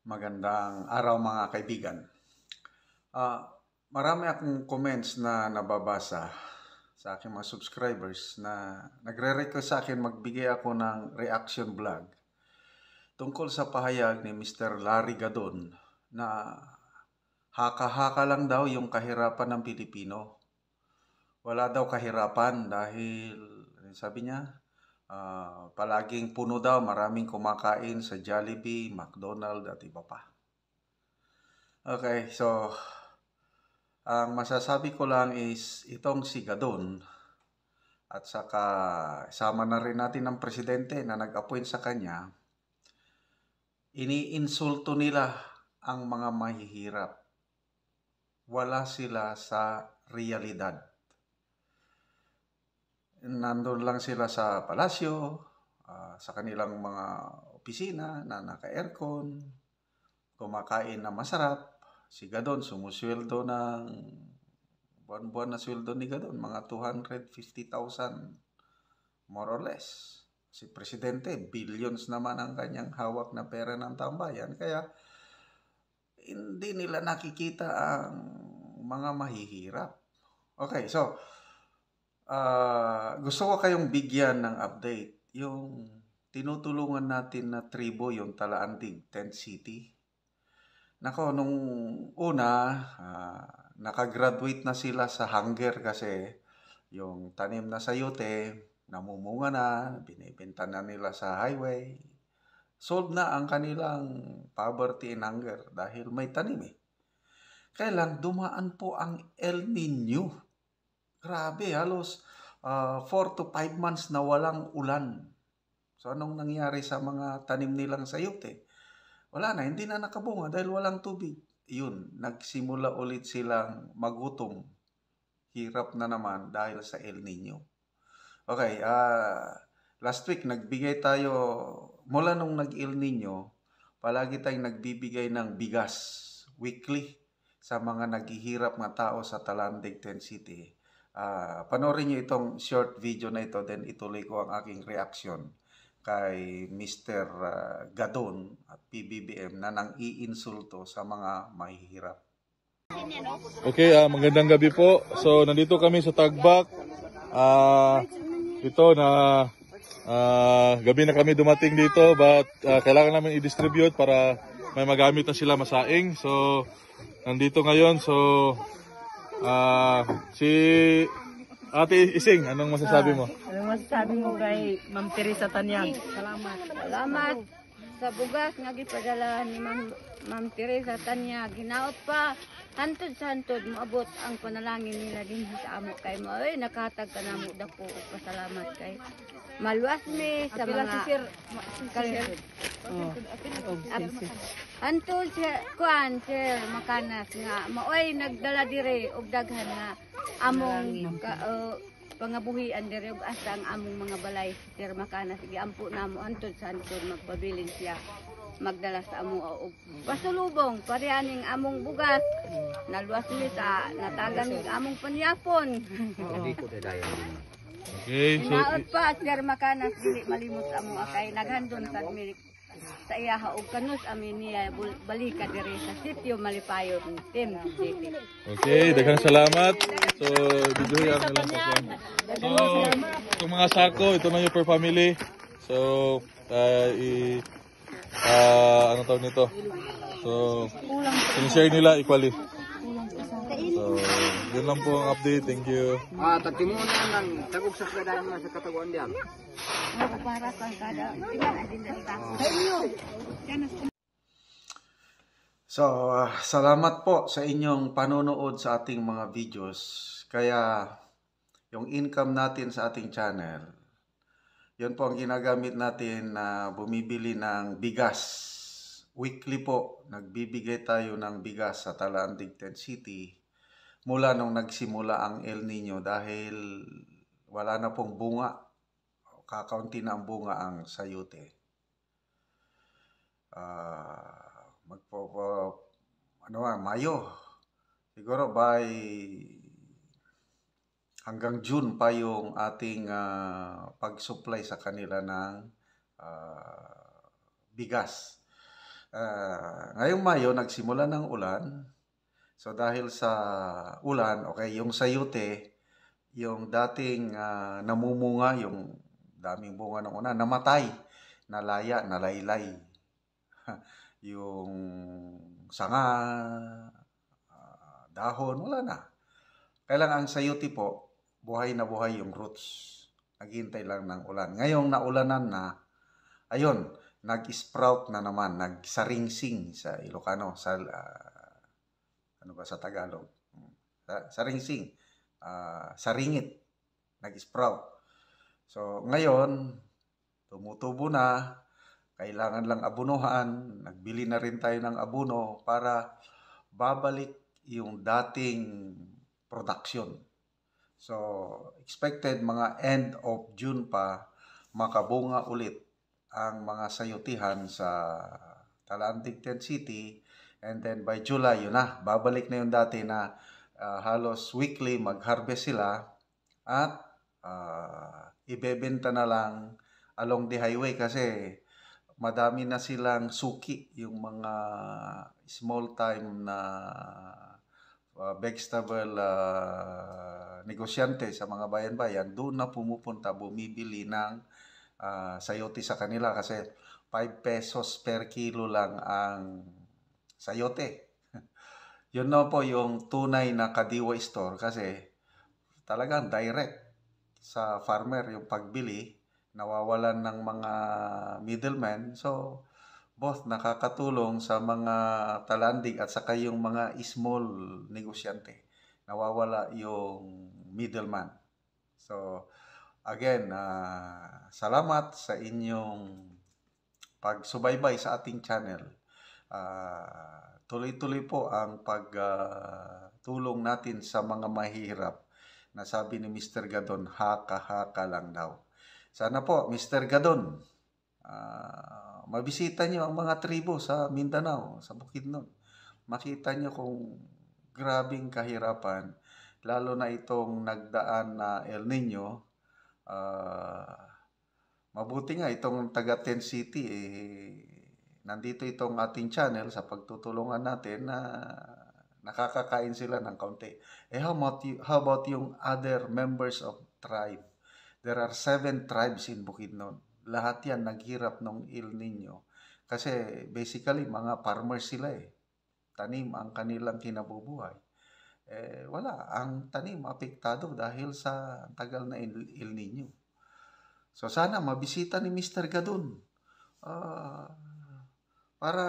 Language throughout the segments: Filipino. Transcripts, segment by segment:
Magandang araw mga kaibigan. Marami akong comments na nababasa sa aking mga subscribers na nagre-request sa akin magbigay ako ng reaction vlog tungkol sa pahayag ni Mr. Larry Gadon na haka-haka lang daw yung kahirapan ng Pilipino. Wala daw kahirapan dahil sabi niya, palaging puno daw, maraming kumakain sa Jollibee, McDonald's at iba pa. Okay, so ang masasabi ko lang is itong si Gadon at saka sama na rin natin ang presidente na nag-appoint sa kanya, iniinsulto nila ang mga mahihirap. Wala sila sa realidad. Nandun lang sila sa palasyo, sa kanilang mga opisina na naka-aircon, kumakain na masarap. Si Gadon sumusweldo ng buwan-buwan na sweldo ni Gadon, mga 250,000 more or less. Si Presidente, billions naman ang kanyang hawak na pera ng tambayan. Kaya hindi nila nakikita ang mga mahihirap. Okay, so gusto ko kayong bigyan ng update. Yung tinutulungan natin na tribo, yung Talaantig, Tent City. Nako, nung una, nakagraduate na sila sa hunger kasi yung tanim na sayote, namumunga na, binibenta na nila sa highway. Solved na ang kanilang poverty and hunger dahil may tanim eh. Kailan dumaan po ang El Nino. Grabe, halos 4 to 5 months na walang ulan. So anong nangyari sa mga tanim nilang sayote? Wala na, hindi na nakabunga dahil walang tubig. Yun, nagsimula ulit silang magutom. Hirap na naman dahil sa El Nino. Okay, last week nagbigay tayo, mula nung nag-El Nino, palagi tayong nagbibigay ng bigas weekly sa mga naghihirap na tao sa Talandig, Tent City. Panoorin nyo itong short video na ito, then ituloy ko ang aking reaction kay Mr. Gadon at PBBM na nang iinsulto sa mga mahihirap. Okay, magandang gabi po. So, nandito kami sa Tagbak. Ito na gabi na kami dumating dito, but kailangan namin i-distribute para may magamit na sila masaing. So, nandito ngayon. So, si Ate Ising, anong masasabi mo? Anong masasabi mo kay Ma'am Teresa Tanyag? Salamat sa bugas nga gipadala ni Ma'am Teresa Tanyag. Hinaot pa hantod sa hantod moabot ang panalangin nila din sa amo kay mo. Ay nakatag ka namo dako pasalamat kay maluwas mi sa mga Antol siya kuan sir makanas nga maoy nagdala dire og daghan nga among pangabuhian dire og asa ang among mga balay sir makanas giampo namo antol sa antol magpabilin siya magdala sa amo og pasulubong parianing among bugas naluwas mi sa natagan ning among panyapon. Okay, so Naot pa sir makanas dili malimot sa amo kay naghandon sa sa iyaha og kanus amin niya balika diri sa sitio Malipayon Team City. okay, daghang salamat. So, bibigyan na lang sa kwan. So, itong mga sako, ito na yung per family. So, ano tawag nito? So, sinishare nila equally. So, yun lang po ang update. Thank you. Tagtimunan ng tagog sa kadaan mga sa kataguan diyan. Para sa kada din dito. So, salamat po sa inyong panonood sa ating mga videos. Kaya, yung income natin sa ating channel, yun po ang ginagamit natin na bumibili ng bigas. Weekly po, nagbibigay tayo ng bigas sa Talandig, Tent City mula nung nagsimula ang El Nino dahil wala na pong bunga. Kakaunti na ang bunga ang sayote. Mayo. Siguro by hanggang June pa yung ating pag-supply sa kanila ng bigas. Ngayong Mayo, nagsimula ng ulan. So dahil sa ulan, okay, yung sayote, yung dating namumunga, yung daming bunga ng una, namatay, nalaya, nalaylay. Yung sanga, dahon, wala na. Kailangan ang sayote po, buhay na buhay yung roots. Naghihintay lang ng ulan. Ngayong naulanan na, ayun, nag-sprout na naman, nagsaringsing sa Ilocano, sa ano ba sa Tagalog? Saringsing, saringit, nag-sprout. So ngayon, tumutubo na, kailangan lang abunuhan, nagbili na rin tayo ng abuno para babalik yung dating production. So, expected mga end of June pa makabunga ulit ang mga sayutihan sa Talandig, Tent City. And then by July, yun na, babalik na yung dati na halos weekly mag-harvest sila at ibebenta na lang along the highway kasi madami na silang suki, yung mga small time na vegetable negosyante sa mga bayan-bayan, doon na pumupunta, bumibili ng sayote sa kanila kasi 5 pesos per kilo lang ang sayote. Yun na po yung tunay na Kadiwa store kasi talagang direct sa farmer yung pagbili, nawawalan ng mga middlemen. So, both nakakatulong sa mga talandig at saka yung mga small negosyante. Nawawala yung middleman. So, again, salamat sa inyong pagsubaybay sa ating channel. Tuloy-tuloy po ang pagtulong natin sa mga mahirap na sabi ni Mr. Gadon, haka-haka lang daw. Sana po, Mr. Gadon, mabisita nyo ang mga tribo sa Mindanao, sa Bukidnon. Makita nyo kung grabing kahirapan, lalo na itong nagdaan na El Nino. Mabuti nga itong taga Tent City, nandito itong ating channel sa pagtutulungan natin na nakakakain sila ng kaunti. How about yung other members of tribe? There are 7 tribes in Bukidnon. Lahat yan naghirap ng El Nino. Kasi basically mga farmers sila Tanim ang kanilang kinabubuhay. Wala. Ang tanim apektado dahil sa tagal na El Nino. So sana mabisita ni Mr. Gadon. Para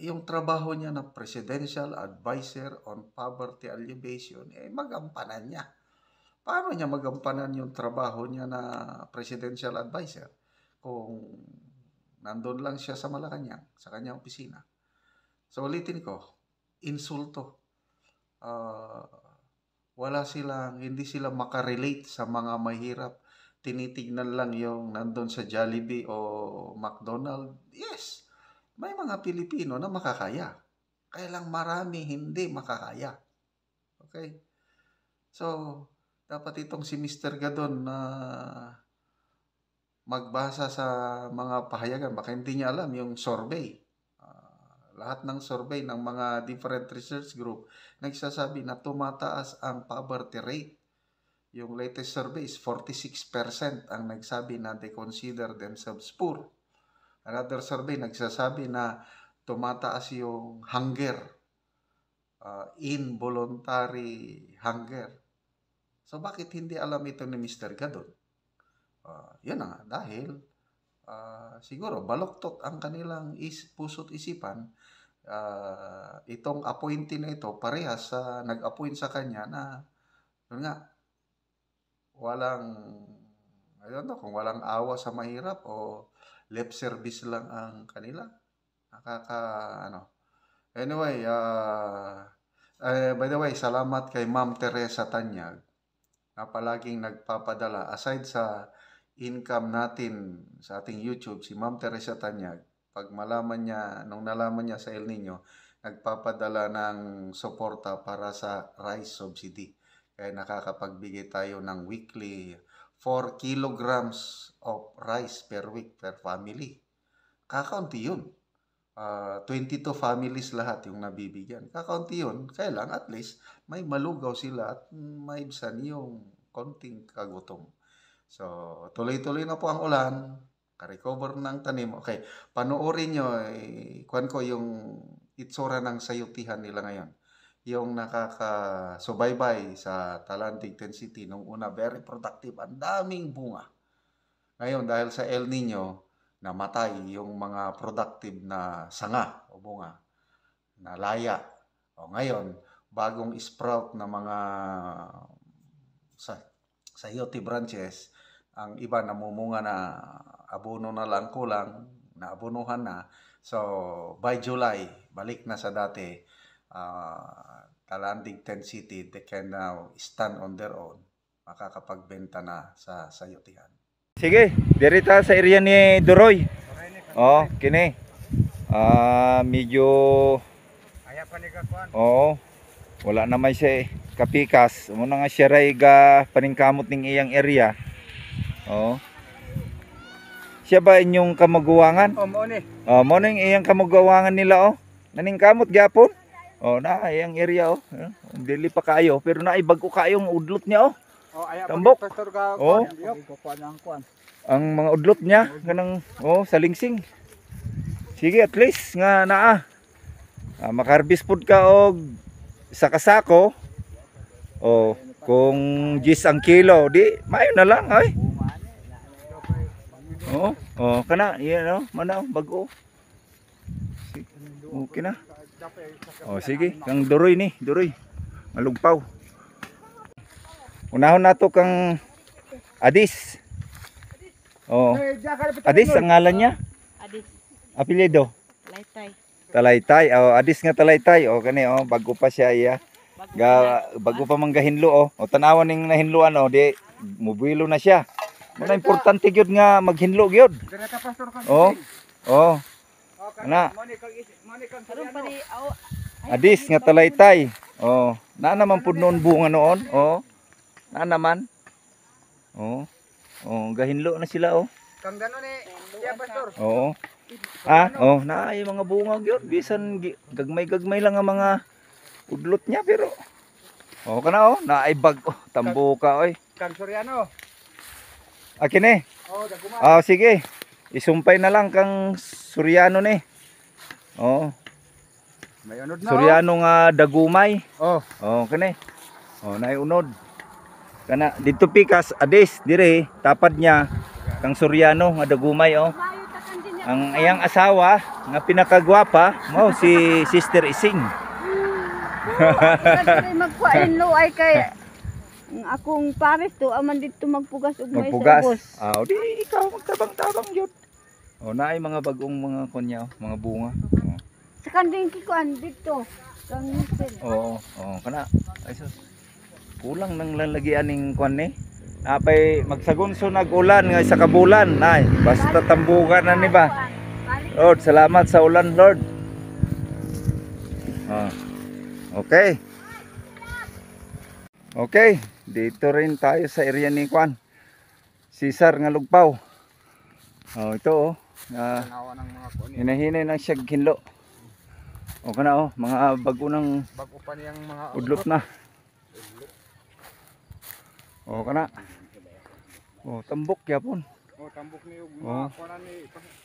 yung trabaho niya na Presidential Advisor on Poverty Alleviation, magampanan niya. Paano niya magampanan yung trabaho niya na Presidential Advisor kung nandun lang siya sa Malacanang, sa kanyang opisina? So ulitin ko, insulto. Hindi sila makarelate sa mga mahirap. Tinitignan lang yung nandun sa Jollibee o McDonald's. Yes, may mga Pilipino na makakaya. Kaya lang marami hindi makakaya. Okay? So, dapat itong si Mr. Gadon na magbasa sa mga pahayagan. Baka hindi niya alam yung survey. Lahat ng survey ng mga different research group nagsasabi na tumataas ang poverty rate. Yung latest survey is 46% ang nagsabi na they consider themselves poor. Another survey nagsasabi na tumataas yung hunger, involuntary hunger. So bakit hindi alam ito ni Mr. Gadon? Yan nga, dahil siguro baloktot ang kanilang puso't isipan. Itong appointee na ito, parehas sa nag-appoint sa kanya na yun nga, I don't know kung walang awa sa mahirap o lip service lang ang kanila. Anyway, by the way, salamat kay Ma'am Teresa Tanyag na palaging nagpapadala. Aside sa income natin sa ating YouTube, si Ma'am Teresa Tanyag, nung nalaman niya sa El Nino, nagpapadala ng suporta para sa rice subsidy. Kaya nakakapagbigay tayo ng weekly 4 kilograms of rice per week per family. Kakaunti yun. 22 families lahat yung nabibigyan. Kakaunti yun. Kaya lang, at least, may malugaw sila at maibsan yung konting kagutom. So, tuloy-tuloy na po ang ulan. Ka-recover ng tanim. Okay, panoorin nyo, kuwan ko yung itsura ng sayutihan nila ngayon. Yung nakakasubaybay sa Talandig, City, nung una, very productive. Ang daming bunga. Ngayon, dahil sa El Nino, namatay yung mga productive na sanga o bunga, na laya. O ngayon, bagong sprout na mga sayote branches, ang iba namumunga na abono na lang kulang, na abonuhan na. So, by July, balik na sa dati, Talandig, City, they can now stand on their own. Makakapagbenta na sa sayotihan. Sige, dirita sa area ni Duroy. Oh, kini. Medyo Aya pa ni kakuan. oo. Wala na may siya kapikas. Muna nga siya ray ga paningkamot ning iyang area. Oh. Siya ba inyong kamaguwangan? Oh, mo ni. Oh, mo ning iyang kamaguwangan nila oh. Naningkamot gyapon. Oh, na iyang area oh. Dili pa kayo pero naay bag-o kayong udlot niya oh. Oh, aya pa Tambok. ni pastor ka. Oh. Kuan ang kuan. Ang mga udlot niya kanang oh salingsing. Sige at least nga naa. Makarbis pud ka og sa kasako. Oh, kung 10 ang kilo, di mayo na lang ay. Oh, oh kana iyan no, manaw bag-o. Okay na. Oh sige, kang Duroy ni, Duroy. Malugpaw. Unahon nato kang Adis. Oh. Adis ang ngalan niya? Adis, Apelyido? laytay. Talaytay. Oh, Adis nga Talaytay. Oh, kani oh, bago pa siya iya. Bago pa man gahinlo oh. O tanawan ning nahinluan oh, di mobilo na siya. Muna importante gyud nga maghinlo gyud. Dire ka pastor ka. Oh. Oh, Ana. Ana. Mo ni kang Karon pa ni Adis nga Talaytay. Oh, na naman pud noon bunga noon. Oh. Na naman. Oh. Oh, gahinlo na sila oh. Kang gano ni. Iya pastor. Oo. Oh, na yung mga bunga gyud bisan gagmay-gagmay lang ang mga udlot niya pero oh kana oh, naay bag oh, tambuka oy. Kang Soriano. Akin eh. Oh, daguma. Sige. Isumpay na lang kang Suryano ni. Oh, May unod na. Suryano nga dagumay. Oh. Oh, kani. Oh, naay unod. Kana dito pikas Adis dire tapad niya kang Suryano nga dagumay oh. Ang iyang asawa nga pinakagwapa mao si Sister Ising. Kasi magkuhain lo ay kay akong pares to aman dito magpugas ug may Magpugas. subos. Di ikaw magtabang-tabang yun. Oh, naay mga bagong mga kunya, mga bunga. Sa kanding kikuan dito. Kang Michel. Kana. Ay sus. Kulang nang lalagian ning kuan ni. Napay magsagunso nag-ulan nga sa kabulan, nay. Basta tambukan na ni ba. Lord, salamat sa ulan, Lord. Okay. Okay, dito rin tayo sa area ni Kwan. Cesar nga Lugpaw. Oh, ito oh. Nawa ng mga kuan. Hinahinay ng siyag hinlo. O kana oh, mga bago ng Bago pa niyang mga udlot na. O kana. Oh, tambok yapon. Oh, tambok ni ug Oh. mga kuan ni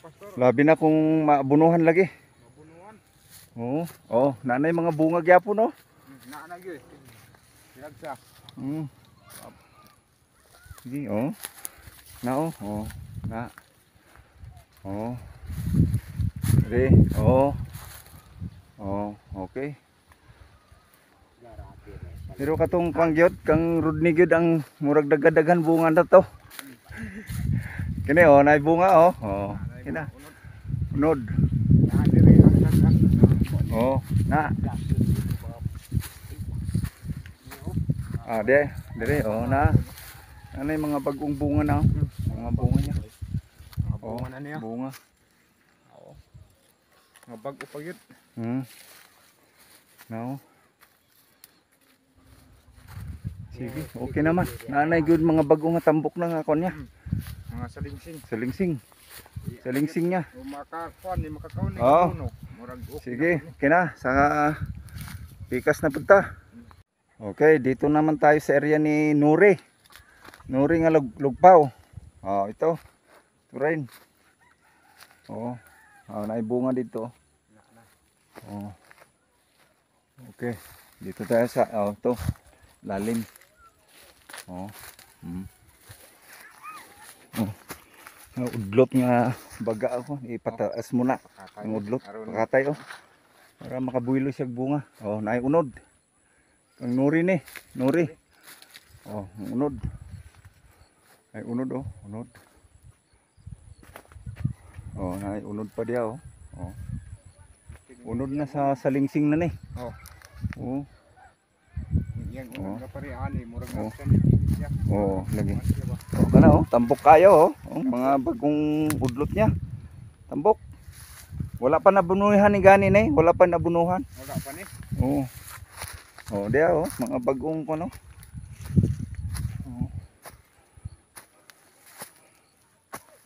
pastor. Labi na kung maabunuhan lagi. Mabunuan. Oo. Oh, nanay mga bunga gyapon oh. Naa na gyud. Silagsa. Sige, oh. Na oh. Oh. Na. Oh. Re. Oh. Oh, okay. Pero katong pangyot kang rudni gyud ang murag dagadagan bunga na to. Kini oh, nay bunga oh. Oh, kina. Unod. Naa dire ang Oh, na. Dire oh na. Ano yung mga bagong bunga na? Mga bunga niya. mga bunga na niya. Bunga. Mga bago pa gyud. No. Sige, okay naman. Nanay good mga bagong nga tambok na nga kon niya. Mga salingsing. Salingsing. Sa lingsing niya. Makakuan ni makakaon ni Oo. puno. Murag okay Sige, na. kina sa pikas na punta. Okay, dito naman tayo sa area ni Nuri. Nuri nga lugpaw. Oh, ito. Ito rin. Oh, naibunga dito. Oh. Okay, dito tayo sa ito. Lalim. Oh. Oh. Ang udlot nga baga ako, ipataas muna. Ang udlot, pakatay oh. Para makabuhilo siya bunga. Oh, naiunod. Ang nuri ni, nuri. Oh, ang unod. Ay unod oh, unod. Oh, naiunod pa diya oh. Oh. Unod na sa salingsing na ni. Oh. Oh. Yan Oo. unod ka pare ani murag Oo. nagsan siya. Oh, lagi. Oh, kana oh, tambok kayo oh. Oh, mga bagong udlot niya. Tambok. Wala pa nabunuhan ni gani ni, wala pa nabunuhan. Wala pa ni. Oh. Oh, dia oh, mga bagong ano. Oh.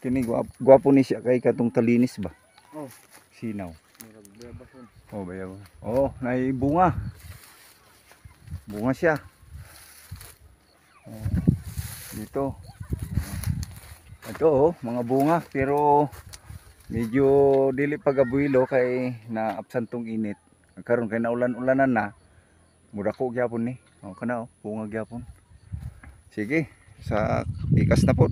Kini gwapo ni siya kay katong talinis ba? Oh. Sinaw. Murag babason. Oh, bayaw. Oh, nay bunga. Bunga siya. Oh. Dito. Ito oh, mga bunga pero medyo dili pagabuhilo kay naapsantong init. Karon kay naulan-ulanan na. Mudako gyapon ni. Oh, kana oh, bunga gyapon. Sige, sa ikas na pod.